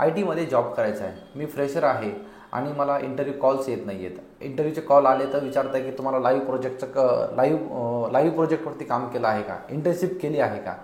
I टीमध्ये job करायचा आहे, मी फ्रेशर आहे आणि मला इंटरव्ह्यू कॉल्स येत नाही आहेत. इंटरव्ह्यूचे कॉल आले तर विचारताय की तुम्हाला लाईव्ह प्रोजेक्टवरती काम केलं आहे का, इंटर्नशिप केली आहे का.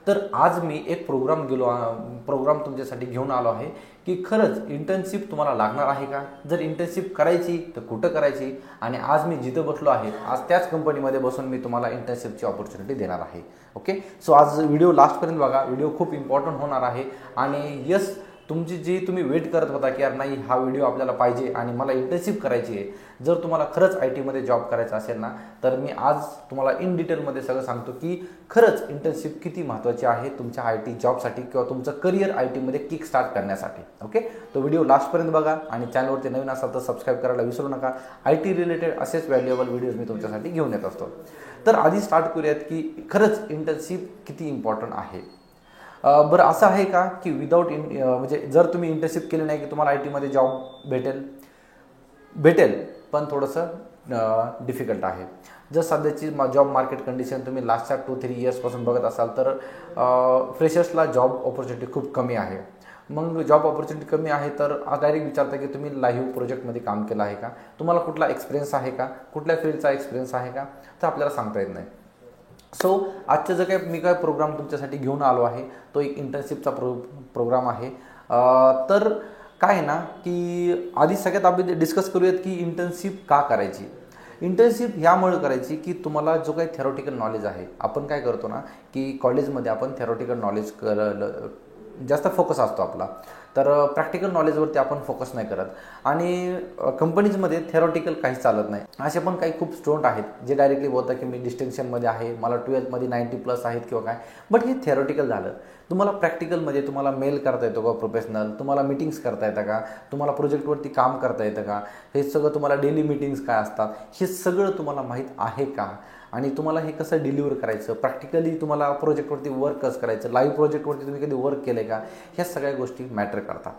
तर आज मी एक प्रोग्राम तुमच्यासाठी घेऊन आलो आहे की खरंच इंटर्नशिप तुम्हाला लागणार आहे का, जर इंटर्नशिप करायची तर कुठं करायची. आणि आज मी जिथं बसलो आहे आज त्याच कंपनीमध्ये बसून मी तुम्हाला इंटर्नशिपची ऑपॉर्च्युनिटी देणार आहे. ओके, सो आज व्हिडिओ लास्टपर्यंत बघा, व्हिडिओ खूप इम्पॉर्टंट होणार आहे. आणि यस, तुमची जी तुम्ही वेट करत होता की यार नाही हा व्हिडिओ आपल्याला पाहिजे आणि मला इंटर्नशिप करायची आहे, जर तुम्हाला खरंच आय टीमध्ये जॉब करायचा असेल ना, तर मी आज तुम्हाला इन डिटेलमध्ये सगळं सांगतो की खरंच इंटर्नशिप किती महत्त्वाची आहे तुमच्या आय टी जॉबसाठी किंवा तुमचं करिअर आय टीमध्ये किक स्टार्ट करण्यासाठी. ओके, तो व्हिडिओ लास्टपर्यंत बघा आणि चॅनलवरती नवीन असाल तर सबस्क्राईब करायला विसरू नका. आय टी रिलेटेड असेच व्हॅल्युएबल व्हिडिओज मी तुमच्यासाठी घेऊन येत असतो. तर आधी स्टार्ट करूयात की खरंच इंटर्नशिप किती इम्पॉर्टंट आहे. बरं, असं आहे का की म्हणजे जर तुम्ही इंटर्नशिप केली नाही की तुम्हाला आय टीमध्ये जॉब भेटेल पण थोडंसं डिफिकल्ट आहे. जर सध्याची जॉब मार्केट कंडिशन तुम्ही लास्टच्या 2-3 इयर्सपासून बघत असाल तर फ्रेशर्सला जॉब ऑपॉर्च्युनिटी खूप कमी आहे. मग जॉब ऑपॉर्च्युनिटी कमी आहे तर डायरेक्ट विचारता की तुम्ही लाईव्ह प्रोजेक्टमध्ये काम केलं आहे का, तुम्हाला कुठला एक्सपिरियन्स आहे का, कुठल्या फील्डचा एक्सपिरियन्स आहे का, तर आपल्याला सांगता येत नाही. सो आजचं जे काही मी प्रोग्राम तुमच्यासाठी घेऊन आलो आहे तो एक इंटर्नशिपचा प्रोग्राम आहे. तर काय आहे ना की आधी सगळ्यात आपण डिस्कस करूयात की इंटर्नशिप का करायची. इंटर्नशिप ह्यामुळे करायची की तुम्हाला जो काही थेरॉटिकल नॉलेज आहे, आपण काय करतो ना की कॉलेजमध्ये आपण थेरॉटिकल नॉलेज जास्त फोकस असतो आपला, तर प्रॅक्टिकल नॉलेजवरती आपण फोकस नाही करत. आणि कंपनीजमध्ये थेरॉटिकल काहीच चालत नाही. असे पण काही खूप स्टुडंट आहेत जे डायरेक्टली बोलतात की मी डिस्टिंक्शनमध्ये आहे, मला 12th मध्ये 90+ आहेत किंवा काय, बट हे थेरॉटिकल झालं. तुम्हाला प्रॅक्टिकलमध्ये तुम्हाला मेल करता येतो का प्रोफेशनल, तुम्हाला मीटिंग्स करता येतं का, तुम्हाला प्रोजेक्टवरती काम करता येतं का, हे सगळं तुम्हाला डेली मीटिंग्स काय असतात हे सगळं तुम्हाला माहीत आहे का, आणि तुम्हाला हे कसं डिलिव्हर करायचं, प्रॅक्टिकली तुम्हाला प्रोजेक्टवरती वर्क कसं करायचं, लाईव्ह प्रोजेक्टवरती तुम्ही कधी वर्क केलं आहे का, ह्या सगळ्या गोष्टी मॅटर करतात.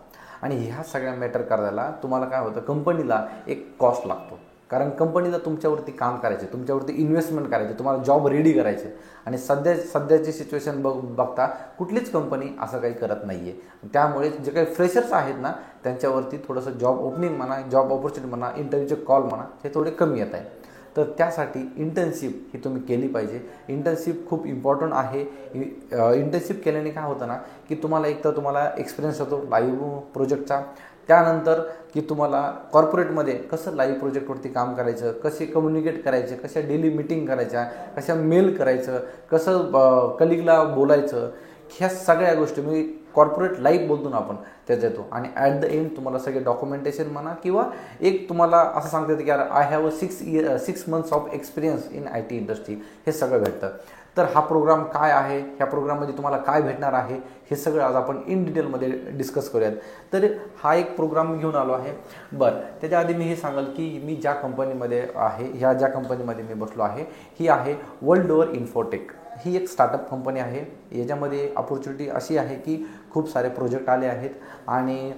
आणि ह्या सगळ्या मॅटर करायला तुम्हाला काय होतं, कंपनीला एक कॉस्ट लागतो. कारण कंपनीला तुमच्यावरती काम करायचे, तुमच्यावरती इन्व्हेस्टमेंट करायचे, तुम्हाला जॉब रेडी करायचे. आणि सध्याची सिच्युएशन बघता कुठलीच कंपनी असं काही करत नाही आहे. त्यामुळे जे काही फ्रेशर्स आहेत ना त्यांच्यावरती थोडंसं जॉब ओपनिंग म्हणा, जॉब ऑपॉर्च्युनिटी म्हणा, इंटरव्ह्यूचे कॉल म्हणा, हे थोडे कमी येत आहे. तर त्यासाठी इंटर्नशिप ही तुम्ही केली पाहिजे. इंटर्नशिप खूप इम्पॉर्टंट आहे. इंटर्नशिप केल्याने काय होतं ना की तुम्हाला एक तर तुम्हाला एक्सपिरियन्स होतो लाईव्ह प्रोजेक्टचा, त्यानंतर की तुम्हाला कॉर्पोरेटमध्ये कसं लाईव्ह प्रोजेक्टवरती काम करायचं, कसे कम्युनिकेट करायचे, कशा डेली मीटिंग करायच्या, कशा मेल करायचं, कसं कलिगला बोलायचं, ह्या सगळ्या गोष्टी मी कॉर्पोरेट लाईफ बोलतो ना आपण त्याचा येतो. आणि ॲट द एंड तुम्हाला सगळे डॉक्युमेंटेशन म्हणा किंवा एक तुम्हाला असं सांगता येतं की I have a 6 months of experience in I T industry, हे सगळं भेटतं. तर हा प्रोग्राम काय आहे, ह्या प्रोग्राममध्ये तुम्हाला काय भेटणार आहे, हे सगळं आज आपण इन डिटेलमध्ये डिस्कस करूयात. तर हा एक प्रोग्राम घेऊन आलो आहे. बरं, त्याच्या आधी मी हे सांगाल की मी ज्या कंपनीमध्ये आहे, ज्या कंपनीमध्ये मी बसलो आहे ही आहे वर्ल्डओव्हर इन्फोटेक. ही एक स्टार्टअप कंपनी आहे. याच्यामध्ये अपॉर्च्युनिटी अशी आहे की खूप सारे प्रोजेक्ट आले आहेत. आणि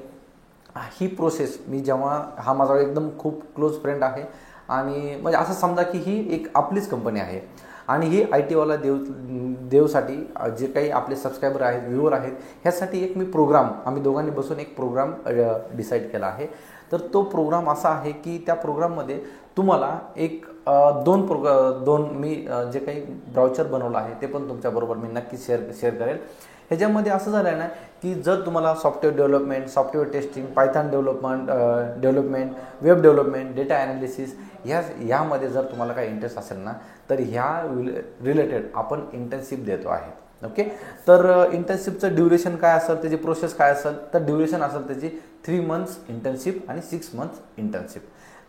ही प्रोसेस मी जेव्हा, हा माझा एकदम खूप क्लोज फ्रेंड आहे आणि म्हणजे असं समजा की ही एक आपलीच कंपनी आहे. आणि ही आय टीवाला देवसाठी जे काही आपले सबस्क्रायबर आहेत, व्ह्यूअर आहेत, ह्यासाठी एक मी प्रोग्राम, आम्ही दोघांनी बसून एक प्रोग्राम डिसाईड केला आहे. तर तो प्रोग्राम असा आहे की त्या प्रोग्राममध्ये तुम्हाला एक दोन मी जे काही ब्राउचर बनवलं आहे ते पण तुमच्याबरोबर मी नक्की शेअर करेल. ह्याच्यामध्ये असं झालं आहे ना की जर तुम्हाला software development, software testing, Python development, web development, data analysis ह्यामध्ये जर तुम्हाला काही इंटरेस्ट असेल ना तर ह्या रिलेटेड आपण इंटर्नशिप देतो आहे. ओके, तर इंटर्नशिपचं ड्युरेशन काय असेल, त्याची प्रोसेस काय असेल, तर ड्युरेशन असेल त्याची 3 months इंटर्नशिप आणि 6 months इंटर्नशिप.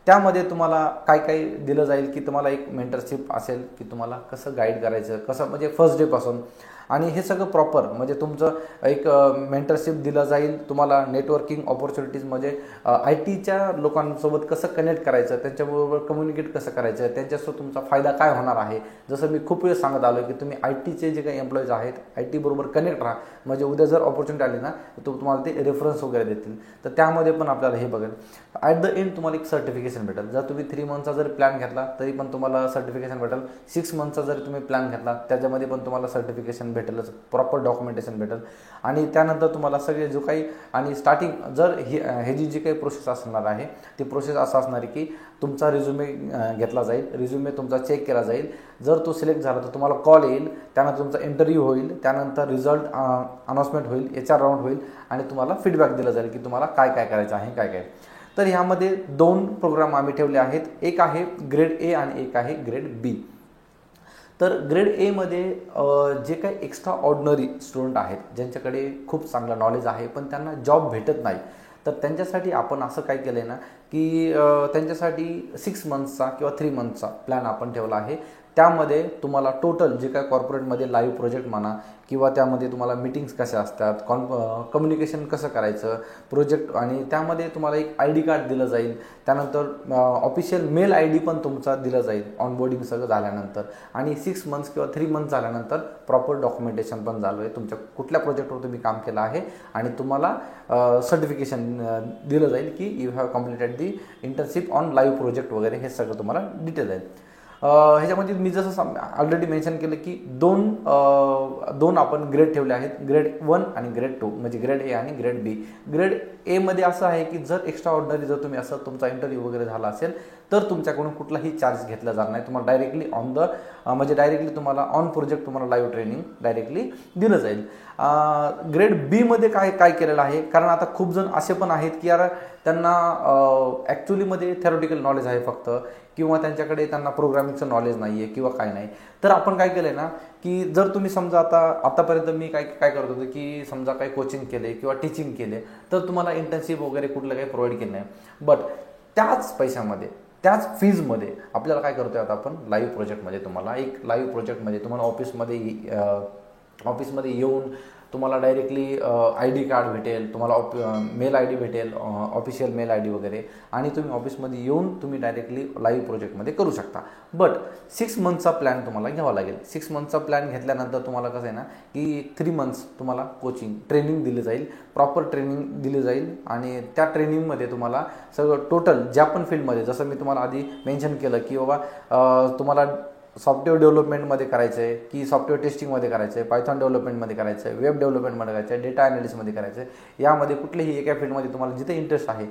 त्यामध्ये तुम्हाला काय काय दिलं जाईल की तुम्हाला एक मेंटरशिप असेल की तुम्हाला कसं गाईड करायचं, कसं म्हणजे फर्स्ट डेपासून, आणि हे सगळं प्रॉपर म्हणजे तुमचं एक मेंटरशिप दिलं जाईल. तुम्हाला नेटवर्किंग ऑपॉर्च्युनिटीज म्हणजे आय टीच्या लोकांसोबत कसं कनेक्ट करायचं, त्यांच्याबरोबर कम्युनिकेट कसं करायचं, त्यांच्यासोबत तुमचा फायदा काय होणार आहे. जसं मी खूप वेळ सांगत आलो की तुम्ही आय टीचे जे काही एम्प्लॉईज आहेत आय टी बरोबर कनेक्ट राहा, म्हणजे उद्या जर ऑपॉर्च्युनिटी आली ना तर तुम्हाला ते रेफरन्स वगैरे देतील. तर त्यामध्ये पण आपल्याला हे बघेल. ॲट द एंड तुम्हाला एक सर्टिफिकेशन भेटेल. जर तुम्ही 3 monthsचा जर प्लॅन घेतला तरी पण तुम्हाला सर्टिफिकेशन भेटेल. 6 monthsचा जर तुम्ही प्लॅन घेतला त्याच्यामध्ये पण तुम्हाला सर्टिफिकेशन भेटेलच, प्रॉपर डॉक्युमेंटेशन भेटेल आणि त्यानंतर तुम्हाला सगळे जो काही आणि स्टार्टिंग जर हे जी काही प्रोसेस असणार आहे ती प्रोसेस असं असणार आहे की तुमचा रिझ्युमे घेतला जाईल, रिझ्युमे तुमचा चेक केला जाईल, जर तो सिलेक्ट झाला तर तुम्हाला कॉल येईल, त्यानंतर तुमचा इंटरव्ह्यू होईल, त्यानंतर रिझल्ट अनाउन्समेंट होईल, HR राऊंड होईल आणि तुम्हाला फीडबॅक दिला जाईल की तुम्हाला काय काय करायचं आहे काय काय. तर ह्यामध्ये 2 प्रोग्राम आम्ही ठेवले आहेत, एक आहे ग्रेड A आणि एक आहे ग्रेड B. तर ग्रेड एमध्ये जे काही एक्स्ट्रा ऑर्डिनरी स्टुडंट आहेत ज्यांच्याकडे खूप चांगलं नॉलेज आहे पण त्यांना जॉब भेटत नाही, तर त्यांच्यासाठी आपण असं काय केलं आहे ना की त्यांच्यासाठी 6 मंथ्सचा किंवा 3 मंथचा प्लॅन आपण ठेवला आहे. त्यामध्ये तुम्हाला टोटल जे काय कॉर्पोरेटमध्ये लाईव्ह प्रोजेक्ट म्हणा किंवा त्यामध्ये तुम्हाला मीटिंग्स कशा असतात, कम्युनिकेशन कसं करायचं प्रोजेक्ट, आणि त्यामध्ये तुम्हाला एक ID कार्ड दिलं जाईल, त्यानंतर ऑफिशियल मेल ID पण तुमचा दिला जाईल ऑनबोर्डिंग सगळं झाल्यानंतर, आणि 6 मंथ्स किंवा 3 मंथ्स झाल्यानंतर प्रॉपर डॉक्युमेंटेशन पण झालं आहे तुमच्या कुठल्या प्रोजेक्टवर तुम्ही काम केलं आहे आणि तुम्हाला सर्टिफिकेशन दिलं जाईल की you have completed the internship on live project वगैरे, हे सगळं तुम्हाला डिटेल आहे. ह्याच्यामध्ये मी जसं ऑलरेडी मेन्शन केलं की दोन आपण ग्रेड ठेवले आहेत, ग्रेड 1 आणि ग्रेड 2, म्हणजे ग्रेड A आणि ग्रेड B. ग्रेड A मध्ये असं आहे की जर एक्स्ट्रा ऑर्डिनरी जर तुम्ही असं तुमचा इंटरव्ह्यू वगैरे झाला असेल तर तुमच्याकडून कुठलाही चार्ज घेतला जाणार नाही, तुम्हाला डायरेक्टली म्हणजे डायरेक्टली तुम्हाला ऑन प्रोजेक्ट तुम्हाला लाईव्ह ट्रेनिंग डायरेक्टली दिलं जाईल. ग्रेड B मध्ये काय केलेलं आहे, कारण आता खूप जण असे पण आहेत की यार त्यांना ॲक्च्युलीमध्ये थेरोटिकल नॉलेज आहे फक्त, किंवा त्यांना प्रोग्रामिंगचं नॉलेज नाही आहे किंवा काय नाही. तर आपण काय केलं आहे ना की जर तुम्ही समजा आतापर्यंत मी काय करत होतो की समजा काही कोचिंग केले किंवा टीचिंग केले तर तुम्हाला इंटर्नशिप वगैरे कुठलं काही प्रोव्हाइड केलं नाही, बट त्याच पैशामध्ये त्याच फीजमध्ये आपल्याला काय करतोय आता आपण लाईव्ह प्रोजेक्टमध्ये लाईव्ह प्रोजेक्टमध्ये तुम्हाला ऑफिसमध्ये येऊन तुम्हाला डायरेक्टली ID कार्ड भेटेल, तुम्हाला मेल ID भेटेल, ऑफिशियल मेल ID वगैरे, आणि तुम्ही ऑफिसमध्ये येऊन तुम्ही डायरेक्टली लाईव्ह प्रोजेक्टमध्ये करू शकता. बट 6 मंथचा प्लॅन तुम्हाला घ्यावा लागेल. 6 मंथचा प्लॅन घेतल्यानंतर तुम्हाला कसं आहे ना की 3 मंथ्स तुम्हाला कोचिंग ट्रेनिंग दिली जाईल, प्रॉपर ट्रेनिंग दिली जाईल, आणि त्या ट्रेनिंगमध्ये तुम्हाला सगळं टोटल ज्या पण फील्डमध्ये, जसं मी तुम्हाला आधी मेन्शन केलं की बाबा तुम्हाला सॉफ्टवेअर डेव्हलपमेंटमध्ये करायचं आहे की सॉफ्टवेअर टेस्टिंगमध्ये करायचं आहे, पायथॉन डेव्हलपमेंटमध्ये करायचं आहे, वेब डेव्हलपमेंटमध्ये करायचं आहे, डेटा ॲनालिसिसमध्ये करायचं आहे, यामध्ये कुठल्याही एका फील्डमध्ये तुम्हाला जिथे इंटरेस्ट आहे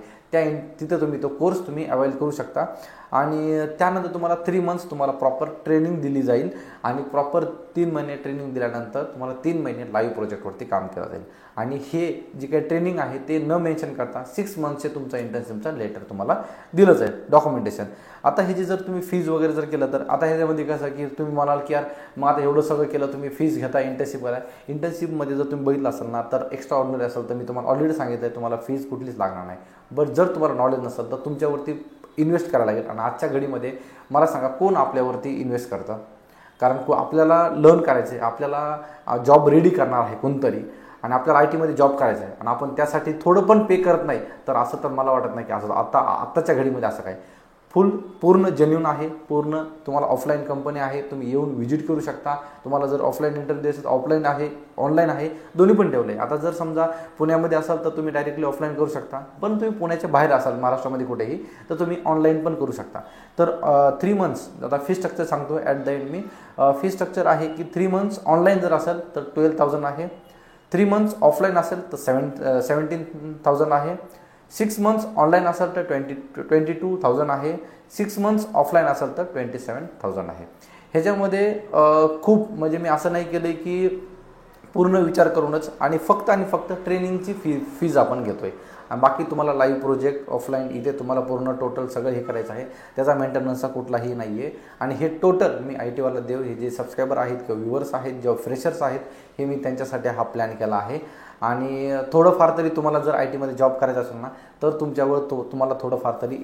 तिथं तुम्ही तो कोर्स तुम्ही अवेल करू शकता. आणि त्यानंतर तुम्हाला 3 मंथ्स तुम्हाला प्रॉपर ट्रेनिंग दिली जाईल, आणि प्रॉपर 3 महिने ट्रेनिंग दिल्यानंतर तुम्हाला 3 महिने लाईव्ह प्रोजेक्टवरती काम केलं जाईल. आणि हे जे काही ट्रेनिंग आहे ते न मेन्शन करता 6 मंथचे तुमचा इंटर्नशिपचा लेटर तुम्हाला दिलं जाईल, डॉक्युमेंटेशन. आता हे जे जर तुम्ही फीज वगैरे जर केलं तर आता ह्याच्यामध्ये कसं की तुम्ही म्हणाल की यार मग आता एवढं सगळं केलं, तुम्ही फीज घेता इंटर्नशिप करा. इंटर्नशिपमध्ये जर तुम्ही बघितलं असेल ना तर एक्स्ट्रा ऑर्डिनरी असेल तर मी तुम्हाला ऑलरेडी सांगितलं आहे तुम्हाला फीज कुठलीच लागणार नाही. बट जर तुम्हाला नॉलेज नसेल तर तुमच्यावरती इन्व्हेस्ट करायला लागेल. आणि आजच्या घडीमध्ये मला सांगा कोण आपल्यावरती इन्व्हेस्ट करतं, कारण आपल्याला लर्न करायचं आहे, आपल्याला जॉब रेडी करणार आहे कोणतरी, आणि आपल्याला IT मध्ये जॉब करायचा आहे आणि आपण त्यासाठी थोडं पण पे करत नाही, तर असं तर मला वाटत नाही की असं आत्ताच्या घडीमध्ये असं काय. पूर्ण जेन्युन आहे, पूर्ण तुम्हाला ऑफलाईन कंपनी आहे, तुम्ही येऊन व्हिजिट करू शकता. तुम्हाला जर ऑफलाईन इंटरव्ह्यू द्यायचं ऑफलाईन आहे, ऑनलाईन आहे, दोन्ही पण ठेवले. आता जर समजा पुण्यामध्ये असाल तर तुम्ही डायरेक्टली ऑफलाईन करू शकता, पण तुम्ही पुण्याच्या बाहेर असाल महाराष्ट्रामध्ये कुठेही तर तुम्ही ऑनलाईन पण करू शकता. तर 3 मंथ्स आता फी स्ट्रक्चर सांगतो at the and me. Fee structure आहे की 3 मंथ्स ऑनलाईन जर असेल तर 12,000 आहे, 3 मंथ्स ऑफलाईन असेल तर 17,000 आहे, 6 मंथ्स ऑनलाईन असेल तर 22,000 आहे, 6 मंथ्स ऑफलाईन असेल तर 27,000 आहे. ह्याच्यामध्ये खूप म्हणजे मी असं नाही केलं की पूर्ण विचार करूनच आणि फक्त ट्रेनिंगची फीज आपण घेतोय. बाकी तुम्हाला लाईव्ह प्रोजेक्ट ऑफलाईन इथे तुम्हाला पूर्ण टोटल सगळं हे करायचं आहे, त्याचा मेंटेनन्सचा कुठलाही नाही आहे. आणि हे टोटल मी IT वाला देव, हे जे सबस्क्रायबर आहेत किंवा व्ह्युअर्स आहेत, जे फ्रेशर्स आहेत, हे मी त्यांच्यासाठी हा प्लॅन केला आहे. आणि थोडंफार तरी तुम्हाला जर IT मध्ये जॉब करायचा असेल ना तर तुमच्यावर तुम्हाला थोडंफार तरी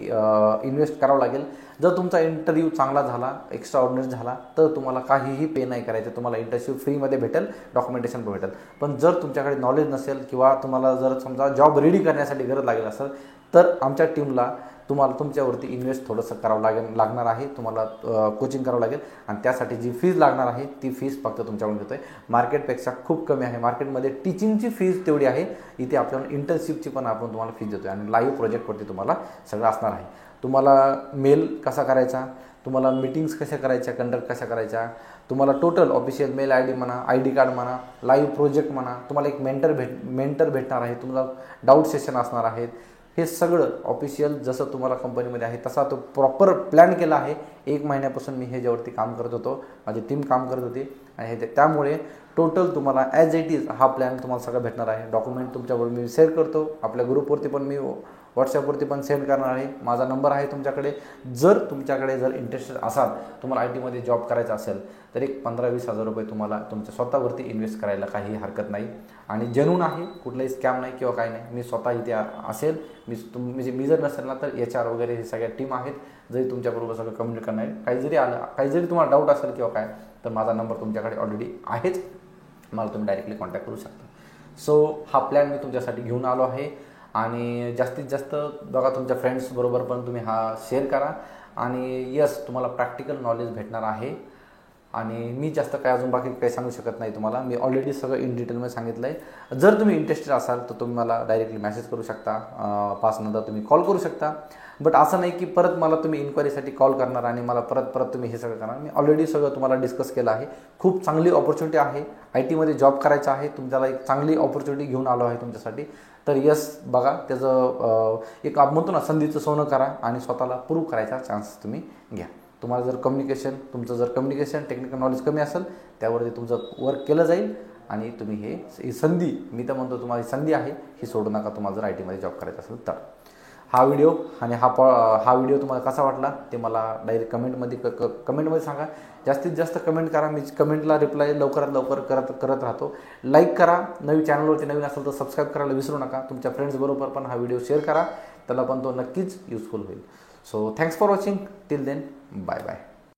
इन्व्हेस्ट करावं लागेल. जर तुमचा इंटरव्ह्यू चांगला झाला, एक्स्ट्रा ऑर्डिनरी झाला, तर तुम्हाला काहीही पे नाही करायचं, तुम्हाला इंटर्नशिप फ्रीमध्ये भेटेल, डॉक्युमेंटेशन पण भेटेल. पण जर तुमच्याकडे नॉलेज नसेल किंवा तुम्हाला जर समजा जॉब रेडी करण्यासाठी गरज लागेल असेल तर आमच्या टीमला तुम्हाला तुमच्यावरती इन्व्हेस्ट थोडंसं करावं लागणार आहे, तुम्हाला कोचिंग करावं लागेल आणि त्यासाठी जी फीज लागणार आहे ती फीज फक्त तुमच्याकडून घेतो आहे. मार्केटपेक्षा खूप कमी आहे. मार्केटमध्ये टीचिंगची फीज तेवढी आहे, इथे आपल्याला इंटर्नशिपची पण आपण तुम्हाला फीज देतो आहे आणि लाईव्ह प्रोजेक्टवरती तुम्हाला सगळं असणार आहे. तुम्हाला मेल कसा करायचा, तुम्हाला मीटिंग्स कशा करायच्या, कंडक्ट कशा करायच्या, तुम्हाला टोटल ऑफिशियल मेल ID म्हणा, ID कार्ड म्हणा, लाईव्ह प्रोजेक्ट म्हणा, तुम्हाला एक मेंटर भेटणार आहे, तुम्हाला डाऊट सेशन असणार आहेत. हे सगळं ऑफिशियल जसं तुम्हाला कंपनीमध्ये आहे तसा तो प्रॉपर प्लॅन केला आहे. 1 महिन्यापासून मी ह्याच्यावरती काम करत होतो, माझी टीम काम करत होती आणि त्यामुळे टोटल तुम्हाला ॲज इट इज हा प्लॅन तुम्हाला सगळं भेटणार आहे. डॉक्युमेंट तुमच्याबरोबर मी शेअर करतो, आपल्या ग्रुपवरती पण मी व्हॉट्सॲपवरती पण सेंड करणार आहे. माझा नंबर आहे तुमच्याकडे. जर तुमच्याकडे इंटरेस्टेड असाल, तुम्हाला IT मध्ये जॉब करायचा असेल तर एक 15-20 हजार रुपये तुम्हाला तुमच्या स्वतःवरती इन्व्हेस्ट करायला काही हरकत नाही आणि जेन्युइन आहे, कुठलाही स्कॅम नाही किंवा काही नाही. मी स्वतः इथे असेल, मी जर नसेल ना तर HR वगैरे हे सगळ्या टीम आहेत, जरी तुमच्याबरोबर सगळं कम्युनिकेट करणार आहे. काही जरी तुम्हाला डाऊट असेल किंवा काय तर माझा नंबर तुमच्याकडे ऑलरेडी आहेच, मला तुम्ही डायरेक्टली कॉन्टॅक्ट करू शकता. सो हा प्लॅन मी तुमच्यासाठी घेऊन आलो आहे आणि जास्तीत जास्त बघा, तुमच्या फ्रेंड्सबरोबर पण तुम्ही हा शेअर करा आणि यस, तुम्हाला प्रॅक्टिकल नॉलेज भेटणार आहे. आणि मी जास्त काय अजून बाकी काही सांगू शकत नाही तुम्हाला, मी ऑलरेडी सगळं इन डिटेलमध्ये सांगितलं आहे. जर तुम्ही इंटरेस्टेड असाल तर तुम्ही मला डायरेक्टली मेसेज करू शकता, 5 नंतर तुम्ही कॉल करू शकता. बट असं नाही की परत मला तुम्ही इन्क्वायरीसाठी कॉल करणार आणि मला परत तुम्ही हे सगळं करणार. मी ऑलरेडी सगळं तुम्हाला डिस्कस केलं आहे. खूप चांगली ऑपॉर्च्युनिटी आहे, IT मध्ये जॉब करायचा आहे, तुमच्याला एक चांगली ऑपॉर्च्युनिटी घेऊन आलो आहे तुमच्यासाठी. तर यस, बघा, त्याचं एक आपण म्हणतो ना, संधीचं सोनं करा आणि स्वतःला प्रूव्ह करायचा चान्स तुम्ही घ्या. तुम्हाला जर तुमचं जर कम्युनिकेशन टेक्निकल नॉलेज कमी असेल, त्यावरती तुमचं वर्क केलं जाईल आणि तुम्ही ही संधी, मी तर म्हणतो तुम्हाला संधी आहे, ही सोडू नका तुम्हाला जर IT मध्ये जॉब करायचा असेल तर. हा व्हिडिओ आणि हा व्हिडिओ तुम्हाला कसा वाटला ते मला डायरेक्ट कमेंटमध्ये सांगा. जास्तीत जास्त कमेंट करा, मी कमेंटला रिप्लाय लवकरात लवकर करत राहतो. लाईक करा, चॅनलवरती नवीन असेल तर सबस्क्राईब करायला विसरू नका. तुमच्या फ्रेंड्सबरोबर पण हा व्हिडिओ शेअर करा, त्याला पण तो नक्कीच युजफुल होईल. So thanks for watching. Till then, bye bye.